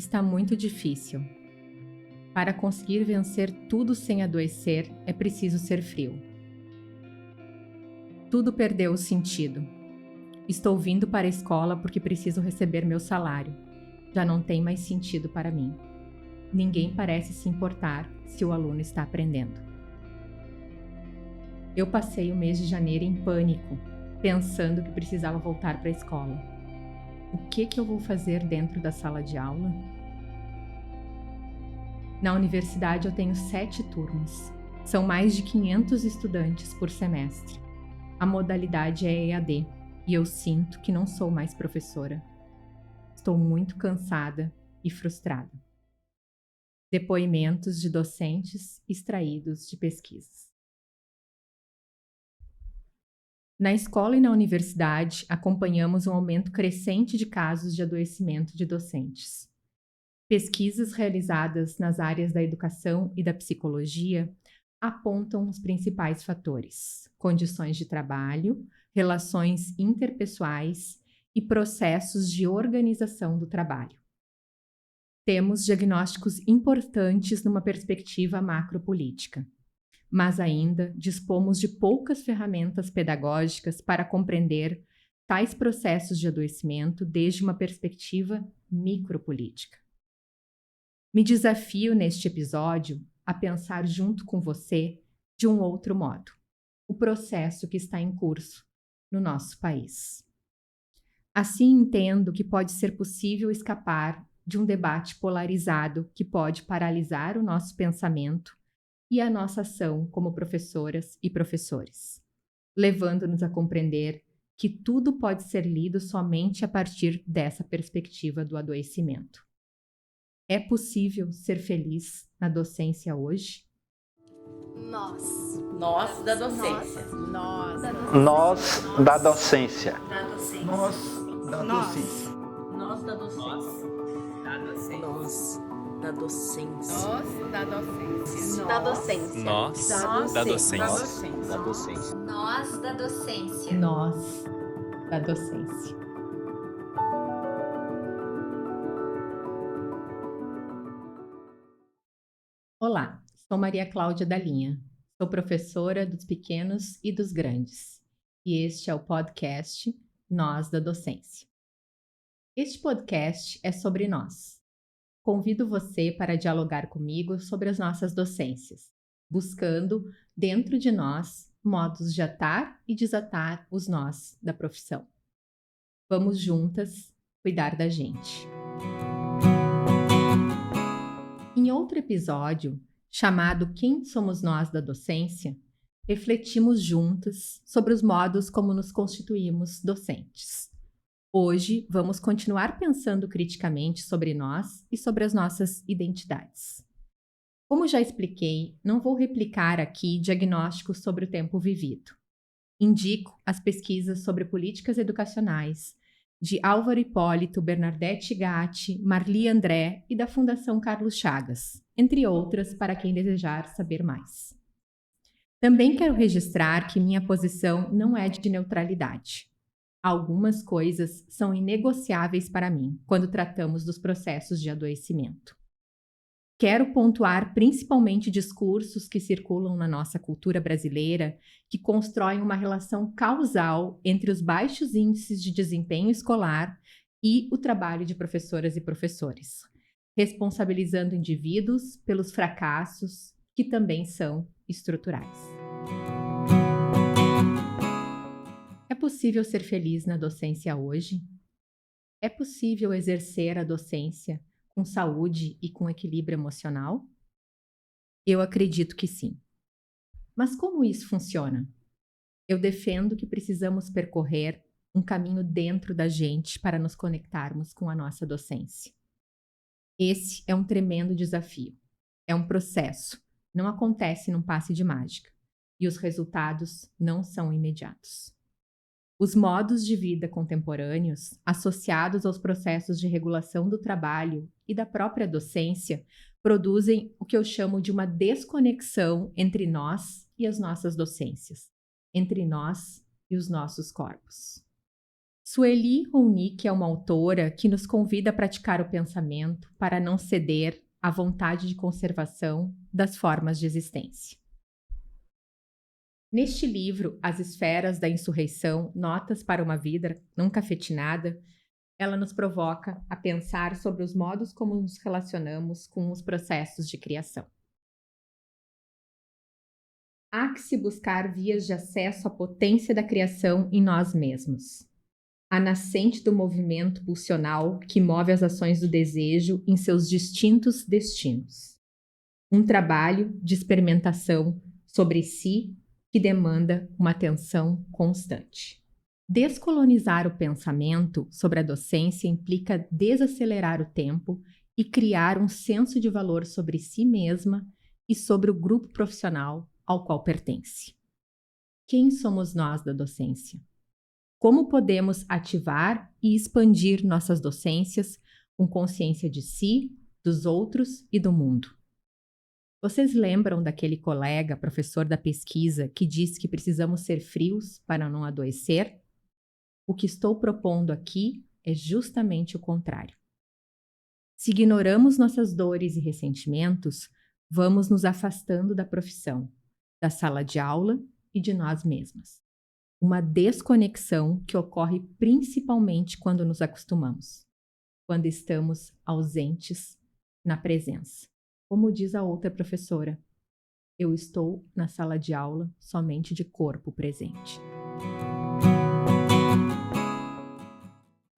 Está muito difícil. Para conseguir vencer tudo sem adoecer, é preciso ser frio. Tudo perdeu o sentido. Estou vindo para a escola porque preciso receber meu salário. Já não tem mais sentido para mim. Ninguém parece se importar se o aluno está aprendendo. Eu passei o mês de janeiro em pânico, pensando que precisava voltar para a escola. O que eu vou fazer dentro da sala de aula? Na universidade eu tenho 7 turmas. São mais de 500 estudantes por semestre. A modalidade é EAD e eu sinto que não sou mais professora. Estou muito cansada e frustrada. Depoimentos de docentes extraídos de pesquisas. Na escola e na universidade, acompanhamos um aumento crescente de casos de adoecimento de docentes. Pesquisas realizadas nas áreas da educação e da psicologia apontam os principais fatores: condições de trabalho, relações interpessoais e processos de organização do trabalho. Temos diagnósticos importantes numa perspectiva macropolítica, mas ainda dispomos de poucas ferramentas pedagógicas para compreender tais processos de adoecimento desde uma perspectiva micropolítica. Me desafio neste episódio a pensar junto com você de um outro modo, o processo que está em curso no nosso país. Assim entendo que pode ser possível escapar de um debate polarizado que pode paralisar o nosso pensamento e a nossa ação como professoras e professores, levando-nos a compreender que tudo pode ser lido somente a partir dessa perspectiva do adoecimento. É possível ser feliz na docência hoje? Nós da docência. Nós da docência. Nós da docência. Nós da docência. Nós da docência. Nós da docência. Da docência. Nós da docência. Da docência. Nós da docência. Nós da docência. Olá, sou Maria Cláudia Dalinha. Sou professora dos pequenos e dos grandes. E este é o podcast Nós da Docência. Este podcast é sobre nós. Convido você para dialogar comigo sobre as nossas docências, buscando, dentro de nós, modos de atar e desatar os nós da profissão. Vamos juntas cuidar da gente. Em outro episódio, chamado Quem Somos Nós da Docência, refletimos juntas sobre os modos como nos constituímos docentes. Hoje, vamos continuar pensando criticamente sobre nós e sobre as nossas identidades. Como já expliquei, não vou replicar aqui diagnósticos sobre o tempo vivido. Indico as pesquisas sobre políticas educacionais de Álvaro Hipólito, Bernadette Gatti, Marli André e da Fundação Carlos Chagas, entre outras, para quem desejar saber mais. Também quero registrar que minha posição não é de neutralidade. Algumas coisas são inegociáveis para mim quando tratamos dos processos de adoecimento. Quero pontuar principalmente discursos que circulam na nossa cultura brasileira que constroem uma relação causal entre os baixos índices de desempenho escolar e o trabalho de professoras e professores, responsabilizando indivíduos pelos fracassos que também são estruturais. É possível ser feliz na docência hoje? É possível exercer a docência com saúde e com equilíbrio emocional? Eu acredito que sim. Mas como isso funciona? Eu defendo que precisamos percorrer um caminho dentro da gente para nos conectarmos com a nossa docência. Esse é um tremendo desafio. É um processo. Não acontece num passe de mágica. E os resultados não são imediatos. Os modos de vida contemporâneos, associados aos processos de regulação do trabalho e da própria docência, produzem o que eu chamo de uma desconexão entre nós e as nossas docências, entre nós e os nossos corpos. Sueli Rounik é uma autora que nos convida a praticar o pensamento para não ceder à vontade de conservação das formas de existência. Neste livro, As Esferas da Insurreição, Notas para uma Vida Nunca Fetinada, ela nos provoca a pensar sobre os modos como nos relacionamos com os processos de criação. Há que se buscar vias de acesso à potência da criação em nós mesmos. A nascente do movimento pulsional que move as ações do desejo em seus distintos destinos. Um trabalho de experimentação sobre si que demanda uma atenção constante. Descolonizar o pensamento sobre a docência implica desacelerar o tempo e criar um senso de valor sobre si mesma e sobre o grupo profissional ao qual pertence. Quem somos nós da docência? Como podemos ativar e expandir nossas docências com consciência de si, dos outros e do mundo? Vocês lembram daquele colega, professor da pesquisa, que disse que precisamos ser frios para não adoecer? O que estou propondo aqui é justamente o contrário. Se ignoramos nossas dores e ressentimentos, vamos nos afastando da profissão, da sala de aula e de nós mesmas. Uma desconexão que ocorre principalmente quando nos acostumamos, quando estamos ausentes na presença. Como diz a outra professora, eu estou na sala de aula somente de corpo presente.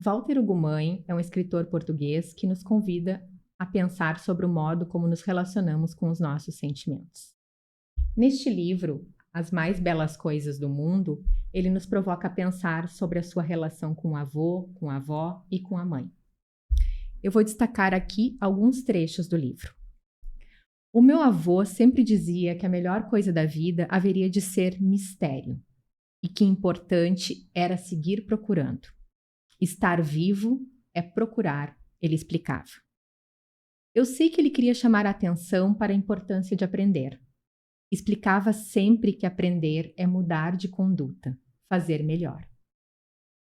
Walter Ugumãe é um escritor português que nos convida a pensar sobre o modo como nos relacionamos com os nossos sentimentos. Neste livro, As Mais Belas Coisas do Mundo, ele nos provoca a pensar sobre a sua relação com o avô, com a avó e com a mãe. Eu vou destacar aqui alguns trechos do livro. O meu avô sempre dizia que a melhor coisa da vida haveria de ser mistério e que importante era seguir procurando. Estar vivo é procurar, ele explicava. Eu sei que ele queria chamar a atenção para a importância de aprender. Explicava sempre que aprender é mudar de conduta, fazer melhor.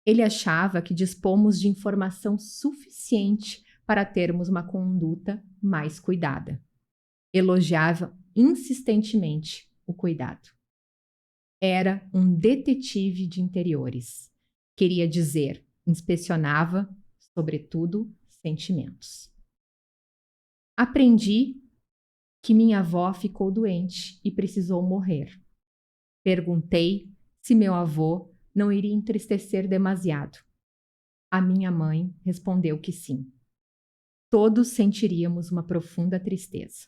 Ele achava que dispomos de informação suficiente para termos uma conduta mais cuidada. Elogiava insistentemente o cuidado. Era um detetive de interiores. Queria dizer, inspecionava, sobretudo, sentimentos. Aprendi que minha avó ficou doente e precisou morrer. Perguntei se meu avô não iria entristecer demasiado. A minha mãe respondeu que sim. Todos sentiríamos uma profunda tristeza.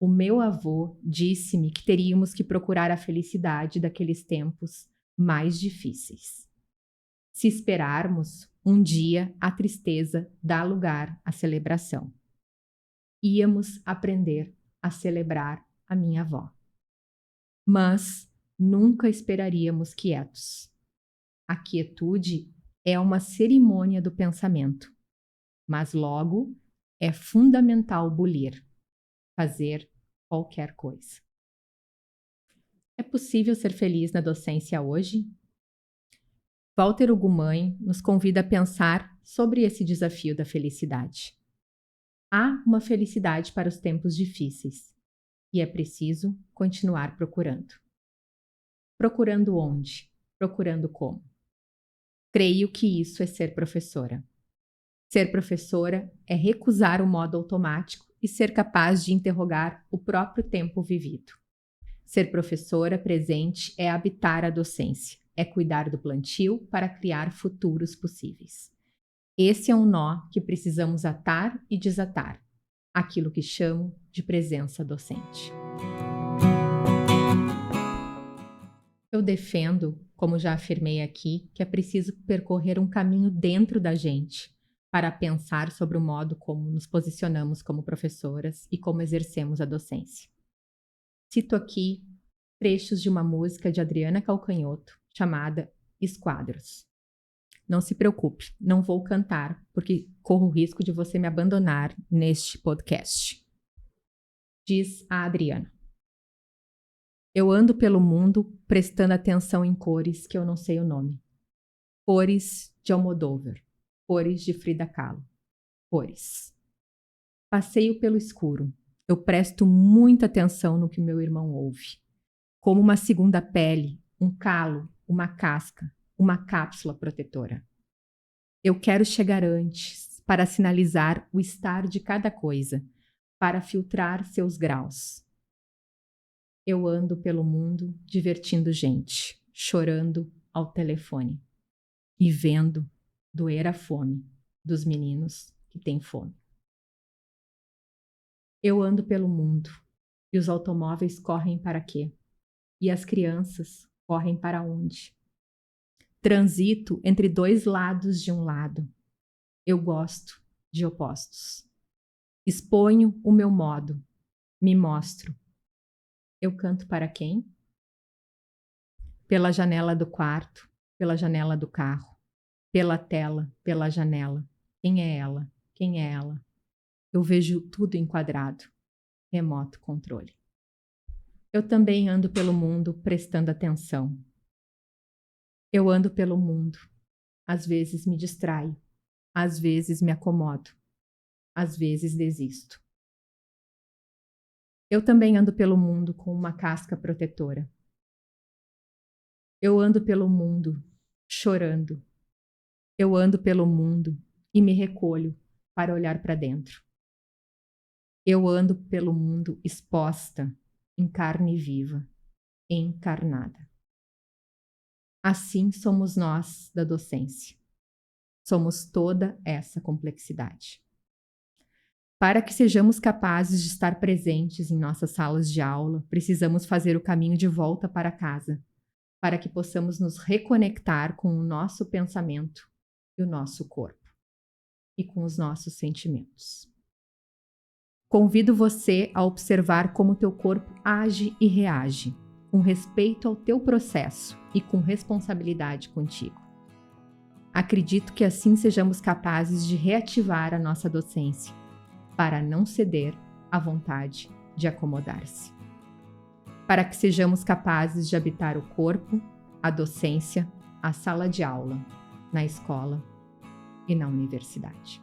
O meu avô disse-me que teríamos que procurar a felicidade daqueles tempos mais difíceis. Se esperarmos, um dia a tristeza dá lugar à celebração. Íamos aprender a celebrar a minha avó. Mas nunca esperaríamos quietos. A quietude é uma cerimônia do pensamento, mas logo é fundamental bulir, fazer qualquer coisa. É possível ser feliz na docência hoje? Walter Ugumãe nos convida a pensar sobre esse desafio da felicidade. Há uma felicidade para os tempos difíceis e é preciso continuar procurando. Procurando onde? Procurando como? Creio que isso é ser professora. Ser professora é recusar o modo automático e ser capaz de interrogar o próprio tempo vivido. Ser professora presente é habitar a docência, é cuidar do plantio para criar futuros possíveis. Esse é um nó que precisamos atar e desatar, aquilo que chamo de presença docente. Eu defendo, como já afirmei aqui, que é preciso percorrer um caminho dentro da gente para pensar sobre o modo como nos posicionamos como professoras e como exercemos a docência. Cito aqui trechos de uma música de Adriana Calcanhoto chamada Esquadros. Não se preocupe, não vou cantar, porque corro o risco de você me abandonar neste podcast. Diz a Adriana. Eu ando pelo mundo prestando atenção em cores que eu não sei o nome. Cores de Almodóvar. Cores de Frida Kahlo. Cores. Passeio pelo escuro. Eu presto muita atenção no que meu irmão ouve. Como uma segunda pele, um calo, uma casca, uma cápsula protetora. Eu quero chegar antes para sinalizar o estar de cada coisa, para filtrar seus graus. Eu ando pelo mundo divertindo gente, chorando ao telefone e vendo doer a fome dos meninos que têm fome. Eu ando pelo mundo e os automóveis correm para quê? E as crianças correm para onde? Transito entre dois lados de um lado. Eu gosto de opostos. Exponho o meu modo. Me mostro. Eu canto para quem? Pela janela do quarto, pela janela do carro, pela tela, pela janela. Quem é ela? Quem é ela? Eu vejo tudo enquadrado. Remoto controle. Eu também ando pelo mundo prestando atenção. Eu ando pelo mundo. Às vezes me distraio. Às vezes me acomodo. Às vezes desisto. Eu também ando pelo mundo com uma casca protetora. Eu ando pelo mundo chorando. Eu ando pelo mundo e me recolho para olhar para dentro. Eu ando pelo mundo exposta, em carne viva, encarnada. Assim somos nós da docência. Somos toda essa complexidade. Para que sejamos capazes de estar presentes em nossas salas de aula, precisamos fazer o caminho de volta para casa, para que possamos nos reconectar com o nosso pensamento e o nosso corpo, e com os nossos sentimentos. Convido você a observar como teu corpo age e reage, com respeito ao teu processo e com responsabilidade contigo. Acredito que assim sejamos capazes de reativar a nossa docência, para não ceder à vontade de acomodar-se. Para que sejamos capazes de habitar o corpo, a docência, a sala de aula, na escola e na universidade.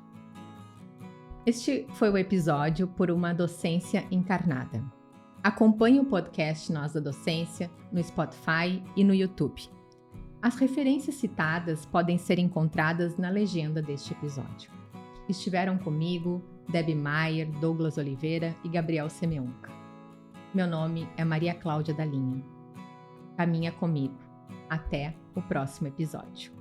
Este foi o episódio Por uma Docência Encarnada. Acompanhe o podcast Nós da Docência no Spotify e no YouTube. As referências citadas podem ser encontradas na legenda deste episódio. Estiveram comigo Debbie Maier, Douglas Oliveira e Gabriel Semeonca. Meu nome é Maria Cláudia Dalinha. Caminha comigo. Até o próximo episódio.